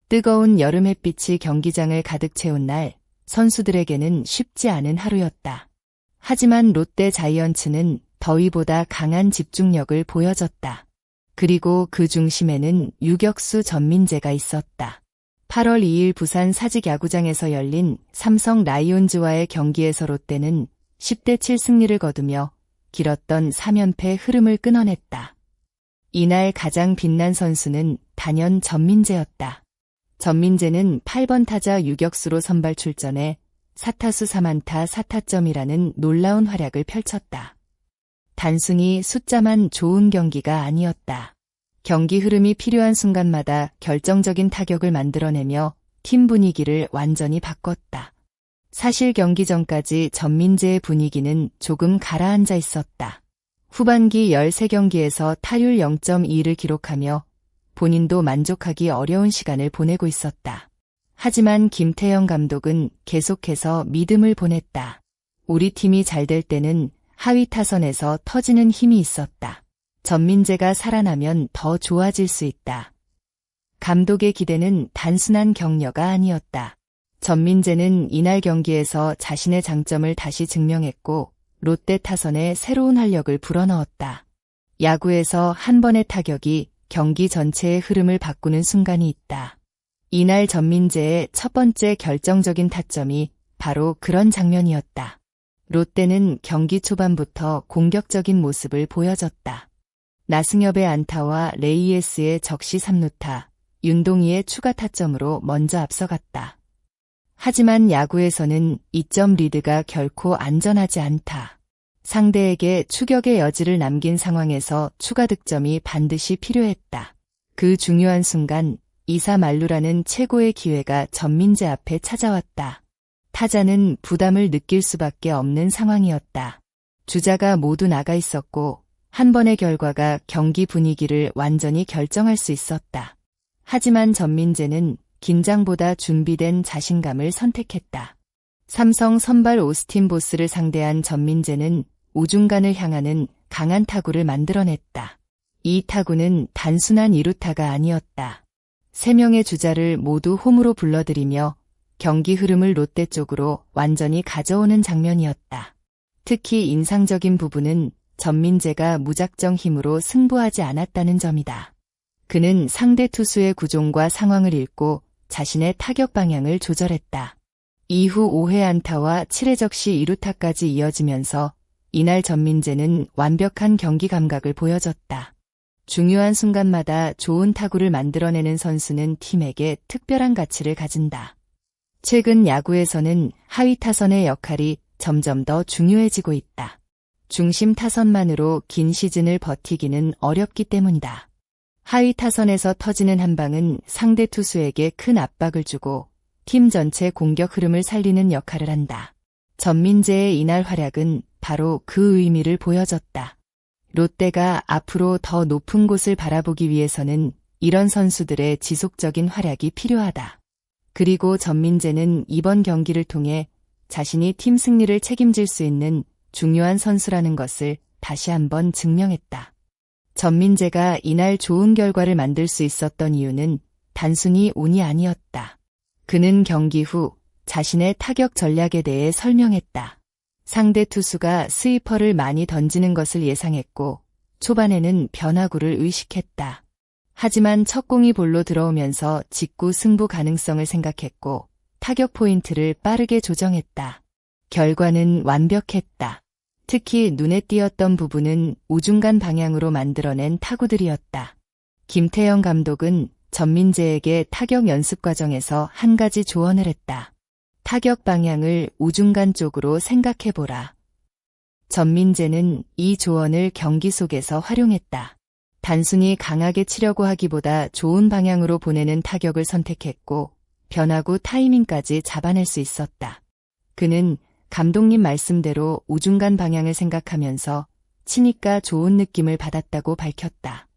뜨거운 여름 햇빛이 경기장을 가득 채운 날, 선수들에게는 쉽지 않은 하루였다. 하지만 롯데 자이언츠는 더위보다 강한 집중력을 보여줬다. 그리고 그 중심에는 유격수 전민재가 있었다. 8월 2일 부산 사직야구장에서 열린 삼성 라이온즈와의 경기에서 롯데는 10대7 승리를 거두며 길었던 3연패 흐름을 끊어냈다. 이날 가장 빛난 선수는 단연 전민재였다. 전민재는 8번 타자 유격수로 선발 출전해 4타수 3안타 4타점이라는 놀라운 활약을 펼쳤다. 단순히 숫자만 좋은 경기가 아니었다. 경기 흐름이 필요한 순간마다 결정적인 타격을 만들어내며 팀 분위기를 완전히 바꿨다. 사실 경기 전까지 전민재의 분위기는 조금 가라앉아 있었다. 후반기 13경기에서 타율 0.2를 기록하며 본인도 만족하기 어려운 시간을 보내고 있었다. 하지만 김태형 감독은 계속해서 믿음을 보냈다. 우리 팀이 잘 될 때는 하위 타선에서 터지는 힘이 있었다. 전민재가 살아나면 더 좋아질 수 있다. 감독의 기대는 단순한 격려가 아니었다. 전민재는 이날 경기에서 자신의 장점을 다시 증명했고 롯데 타선에 새로운 활력을 불어넣었다. 야구에서 한 번의 타격이 경기 전체의 흐름을 바꾸는 순간이 있다. 이날 전민재의 첫 번째 결정적인 타점이 바로 그런 장면이었다. 롯데는 경기 초반부터 공격적인 모습을 보여줬다. 나승엽의 안타와 레이에스의 적시 3루타, 윤동희의 추가 타점으로 먼저 앞서갔다. 하지만 야구에서는 2점 리드가 결코 안전하지 않다. 상대에게 추격의 여지를 남긴 상황에서 추가 득점이 반드시 필요했다. 그 중요한 순간 2사 만루라는 최고의 기회가 전민재 앞에 찾아왔다. 타자는 부담을 느낄 수밖에 없는 상황이었다. 주자가 모두 나가 있었고 한 번의 결과가 경기 분위기를 완전히 결정할 수 있었다. 하지만 전민재는 긴장보다 준비된 자신감을 선택했다. 삼성 선발 오스틴 보스를 상대한 전민재는 우중간을 향하는 강한 타구를 만들어냈다. 이 타구는 단순한 2루타가 아니었다. 3명의 주자를 모두 홈으로 불러들이며 경기 흐름을 롯데 쪽으로 완전히 가져오는 장면이었다. 특히 인상적인 부분은 전민재가 무작정 힘으로 승부하지 않았다는 점이다. 그는 상대 투수의 구종과 상황을 읽고 자신의 타격 방향을 조절했다. 이후 5회 안타와 7회 적시 2루타까지 이어지면서 이날 전민재는 완벽한 경기 감각을 보여줬다. 중요한 순간마다 좋은 타구를 만들어내는 선수는 팀에게 특별한 가치를 가진다. 최근 야구에서는 하위 타선의 역할이 점점 더 중요해지고 있다. 중심 타선만으로 긴 시즌을 버티기는 어렵기 때문이다. 하위 타선에서 터지는 한 방은 상대 투수에게 큰 압박을 주고 팀 전체 공격 흐름을 살리는 역할을 한다. 전민재의 이날 활약은 바로 그 의미를 보여줬다. 롯데가 앞으로 더 높은 곳을 바라보기 위해서는 이런 선수들의 지속적인 활약이 필요하다. 그리고 전민재는 이번 경기를 통해 자신이 팀 승리를 책임질 수 있는 중요한 선수라는 것을 다시 한번 증명했다. 전민재가 이날 좋은 결과를 만들 수 있었던 이유는 단순히 운이 아니었다. 그는 경기 후 자신의 타격 전략에 대해 설명했다. 상대 투수가 스위퍼를 많이 던지는 것을 예상했고 초반에는 변화구를 의식했다. 하지만 첫 공이 볼로 들어오면서 직구 승부 가능성을 생각했고 타격 포인트를 빠르게 조정했다. 결과는 완벽했다. 특히 눈에 띄었던 부분은 우중간 방향으로 만들어낸 타구들이었다. 김태형 감독은 전민재에게 타격 연습 과정에서 한 가지 조언을 했다. 타격 방향을 우중간 쪽으로 생각해보라. 전민재는 이 조언을 경기 속에서 활용했다. 단순히 강하게 치려고 하기보다 좋은 방향으로 보내는 타격을 선택했고 변화구 타이밍까지 잡아낼 수 있었다. 그는 감독님 말씀대로 우중간 방향을 생각하면서 치니까 좋은 느낌을 받았다고 밝혔다.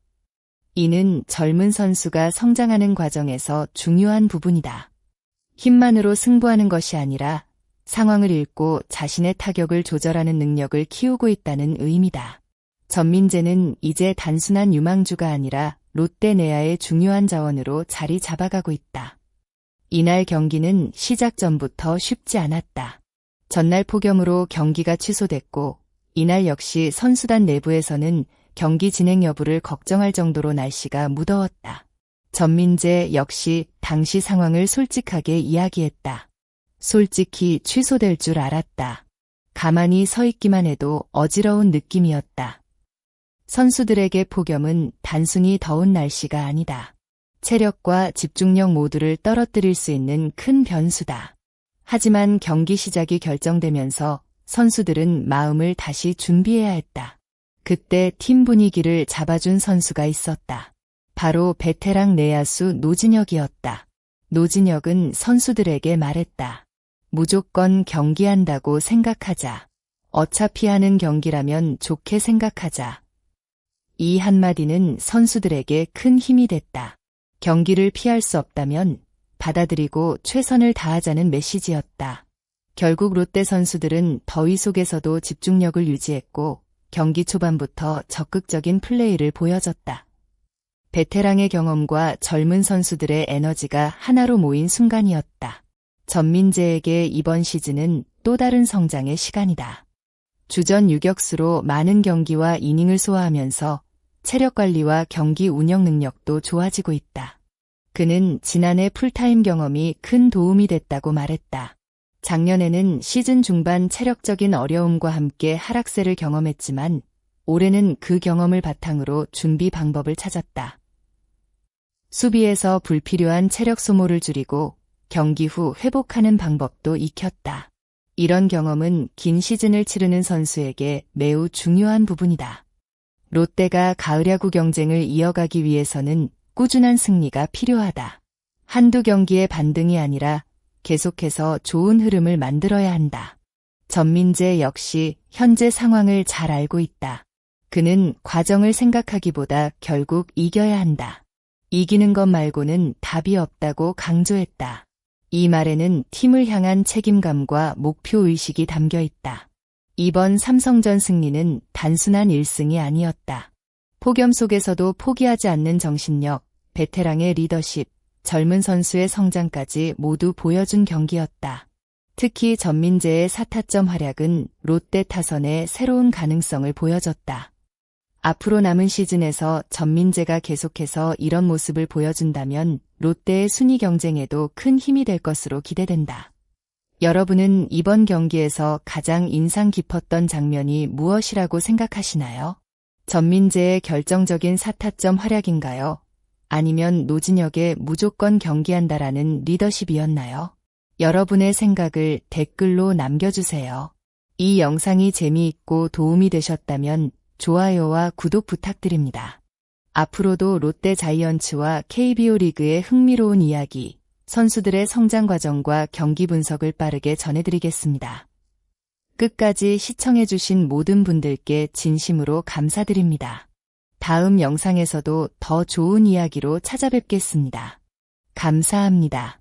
이는 젊은 선수가 성장하는 과정에서 중요한 부분이다. 힘만으로 승부하는 것이 아니라 상황을 읽고 자신의 타격을 조절하는 능력을 키우고 있다는 의미다. 전민재는 이제 단순한 유망주가 아니라 롯데 내야의 중요한 자원으로 자리 잡아가고 있다. 이날 경기는 시작 전부터 쉽지 않았다. 전날 폭염으로 경기가 취소됐고 이날 역시 선수단 내부에서는 경기 진행 여부를 걱정할 정도로 날씨가 무더웠다. 전민재 역시 당시 상황을 솔직하게 이야기했다. 솔직히 취소될 줄 알았다. 가만히 서 있기만 해도 어지러운 느낌이었다. 선수들에게 폭염은 단순히 더운 날씨가 아니다. 체력과 집중력 모두를 떨어뜨릴 수 있는 큰 변수다. 하지만 경기 시작이 결정되면서 선수들은 마음을 다시 준비해야 했다. 그때 팀 분위기를 잡아준 선수가 있었다. 바로 베테랑 내야수 노진혁이었다. 노진혁은 선수들에게 말했다. 무조건 경기한다고 생각하자. 어차피 하는 경기라면 좋게 생각하자. 이 한마디는 선수들에게 큰 힘이 됐다. 경기를 피할 수 없다면 받아들이고 최선을 다하자는 메시지였다. 결국 롯데 선수들은 더위 속에서도 집중력을 유지했고 경기 초반부터 적극적인 플레이를 보여줬다. 베테랑의 경험과 젊은 선수들의 에너지가 하나로 모인 순간이었다. 전민재에게 이번 시즌은 또 다른 성장의 시간이다. 주전 유격수로 많은 경기와 이닝을 소화하면서 체력 관리와 경기 운영 능력도 좋아지고 있다. 그는 지난해 풀타임 경험이 큰 도움이 됐다고 말했다. 작년에는 시즌 중반 체력적인 어려움과 함께 하락세를 경험했지만 올해는 그 경험을 바탕으로 준비 방법을 찾았다. 수비에서 불필요한 체력 소모를 줄이고 경기 후 회복하는 방법도 익혔다. 이런 경험은 긴 시즌을 치르는 선수에게 매우 중요한 부분이다. 롯데가 가을 야구 경쟁을 이어가기 위해서는 꾸준한 승리가 필요하다. 한두 경기의 반등이 아니라 계속해서 좋은 흐름을 만들어야 한다. 전민재 역시 현재 상황을 잘 알고 있다. 그는 과정을 생각하기보다 결국 이겨야 한다. 이기는 것 말고는 답이 없다고 강조했다. 이 말에는 팀을 향한 책임감과 목표의식이 담겨 있다. 이번 삼성전 승리는 단순한 1승이 아니었다. 폭염 속에서도 포기하지 않는 정신력, 베테랑의 리더십, 젊은 선수의 성장까지 모두 보여준 경기였다. 특히 전민재의 4타점 활약은 롯데 타선의 새로운 가능성을 보여줬다. 앞으로 남은 시즌에서 전민재가 계속해서 이런 모습을 보여준다면 롯데의 순위 경쟁에도 큰 힘이 될 것으로 기대된다. 여러분은 이번 경기에서 가장 인상 깊었던 장면이 무엇이라고 생각하시나요? 전민재의 결정적인 4타점 활약인가요? 아니면 노진혁의 무조건 경기한다라는 리더십이었나요? 여러분의 생각을 댓글로 남겨주세요. 이 영상이 재미있고 도움이 되셨다면 좋아요와 구독 부탁드립니다. 앞으로도 롯데 자이언츠와 KBO 리그의 흥미로운 이야기, 선수들의 성장 과정과 경기 분석을 빠르게 전해드리겠습니다. 끝까지 시청해주신 모든 분들께 진심으로 감사드립니다. 다음 영상에서도 더 좋은 이야기로 찾아뵙겠습니다. 감사합니다.